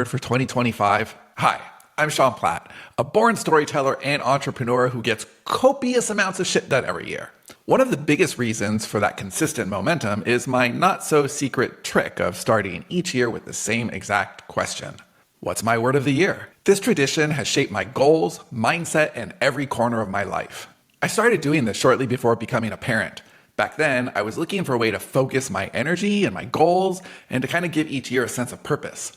word for 2025? Hi, I'm Sean Platt, a born storyteller and entrepreneur who gets copious amounts of shit done every year. One of the biggest reasons for that consistent momentum is my not-so-secret trick of starting each year with the same exact question. What's my word of the year? This tradition has shaped my goals, mindset, and every corner of my life. I started doing this shortly before becoming a parent. Back then, I was looking for a way to focus my energy and my goals and to kind of give each year a sense of purpose.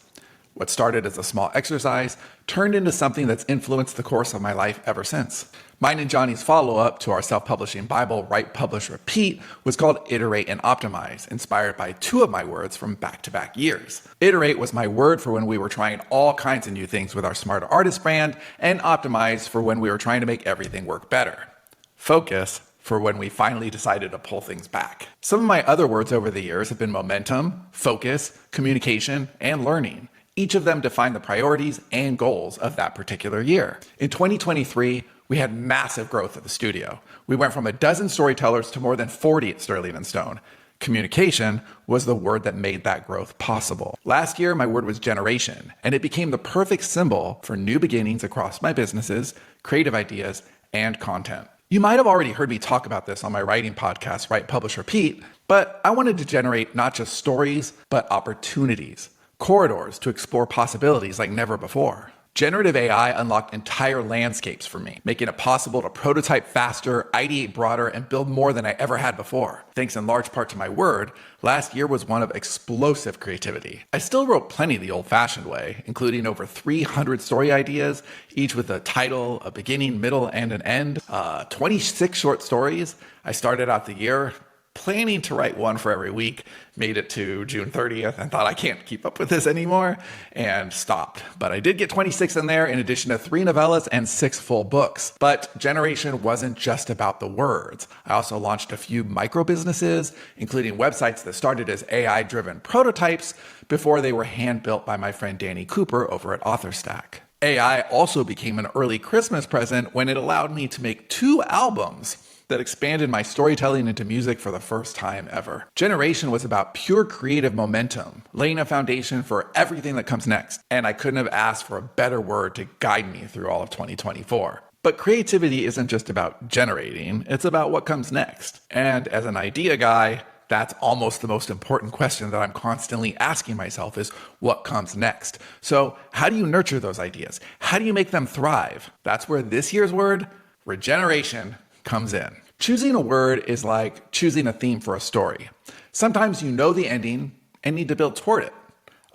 What started as a small exercise turned into something that's influenced the course of my life ever since. Mine and Johnny's follow-up to our self-publishing Bible, Write, Publish, Repeat, was called Iterate and Optimize, inspired by two of my words from back-to-back years. Iterate was my word for when we were trying all kinds of new things with our Smarter Artist brand, and Optimize for when we were trying to make everything work better. Focus for when we finally decided to pull things back. Some of my other words over the years have been momentum, focus, communication, and learning. Each of them define the priorities and goals of that particular year. In 2023, we had massive growth at the studio. We went from a dozen storytellers to more than 40 at Sterling & Stone. Communication was the word that made that growth possible. Last year, my word was generation, and it became the perfect symbol for new beginnings across my businesses, creative ideas, and content. You might have already heard me talk about this on my writing podcast, Write, Publish, Repeat, but I wanted to generate not just stories, but opportunities, corridors to explore possibilities like never before. Generative AI unlocked entire landscapes for me, making it possible to prototype faster, ideate broader, and build more than I ever had before. Thanks in large part to my word, last year was one of explosive creativity. I still wrote plenty the old-fashioned way, including over 300 story ideas, each with a title, a beginning, middle, and an end. 26 short stories. I started out the year planning to write one for every week, made it to June 30th and thought I can't keep up with this anymore and stopped. But I did get 26 in there in addition to 3 novellas and 6 full books. But generation wasn't just about the words. I also launched a few micro businesses, including websites that started as AI-driven prototypes before they were hand-built by my friend Danny Cooper over at AuthorStack. AI also became an early Christmas present when it allowed me to make 2 albums that expanded my storytelling into music for the first time ever. Generation was about pure creative momentum, laying a foundation for everything that comes next. And I couldn't have asked for a better word to guide me through all of 2024. But creativity isn't just about generating, it's about what comes next. And as an idea guy, that's almost the most important question that I'm constantly asking myself is what comes next? So how do you nurture those ideas? How do you make them thrive? That's where this year's word, regeneration, comes in. Choosing a word is like choosing a theme for a story. Sometimes you know the ending and need to build toward it.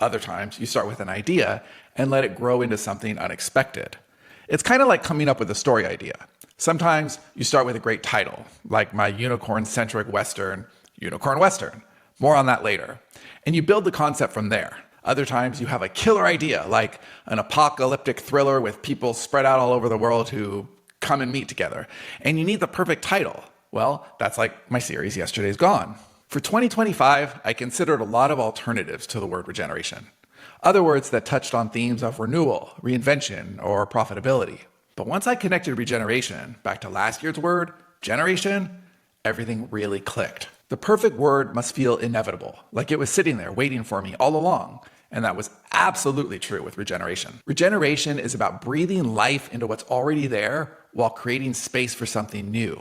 Other times you start with an idea and let it grow into something unexpected. It's kind of like coming up with a story idea. Sometimes you start with a great title, like my unicorn-centric Western, Unicorn Western. More on that later. And you build the concept from there. Other times you have a killer idea, like an apocalyptic thriller with people spread out all over the world who come and meet together, and you need the perfect title. Well, that's like my series Yesterday's Gone. For 2025, I considered a lot of alternatives to the word regeneration. Other words that touched on themes of renewal, reinvention, or profitability. But once I connected regeneration back to last year's word, generation, everything really clicked. The perfect word must feel inevitable, like it was sitting there waiting for me all along. And that was absolutely true with regeneration. Regeneration is about breathing life into what's already there while creating space for something new.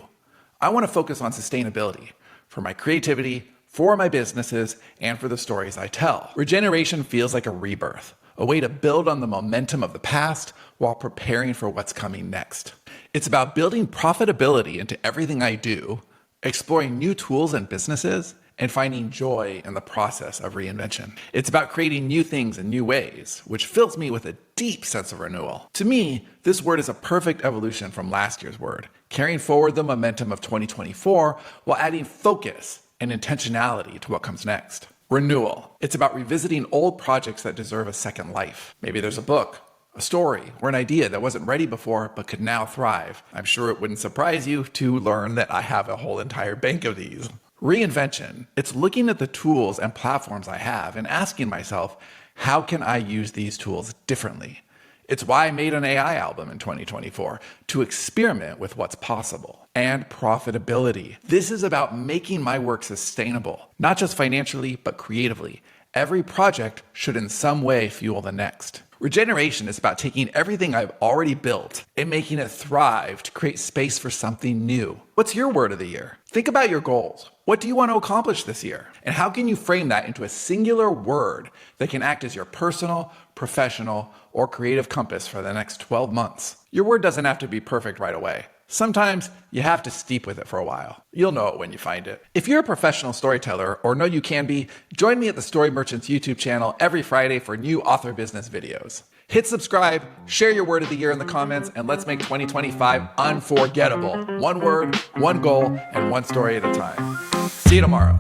I want to focus on sustainability for my creativity, for my businesses, and for the stories I tell. Regeneration feels like a rebirth, a way to build on the momentum of the past while preparing for what's coming next. It's about building profitability into everything I do, exploring new tools and businesses, and finding joy in the process of reinvention. It's about creating new things in new ways, which fills me with a deep sense of renewal. To me, this word is a perfect evolution from last year's word, carrying forward the momentum of 2024 while adding focus and intentionality to what comes next. Renewal. It's about revisiting old projects that deserve a second life. Maybe there's a book, a story, or an idea that wasn't ready before but could now thrive. I'm sure it wouldn't surprise you to learn that I have a whole entire bank of these. Reinvention. It's looking at the tools and platforms I have and asking myself, how can I use these tools differently? It's why I made an AI album in 2024, to experiment with what's possible. And profitability. This is about making my work sustainable, not just financially, but creatively. Every project should in some way fuel the next. Regeneration is about taking everything I've already built and making it thrive to create space for something new. What's your word of the year? Think about your goals. What do you want to accomplish this year? And how can you frame that into a singular word that can act as your personal, professional, or creative compass for the next 12 months? Your word doesn't have to be perfect right away. Sometimes you have to steep with it for a while. You'll know it when you find it. If you're a professional storyteller, or know you can be, join me at the Story Merchants YouTube channel every Friday for new author business videos. Hit subscribe, share your word of the year in the comments, and let's make 2025 unforgettable. One word, one goal, and one story at a time. See you tomorrow.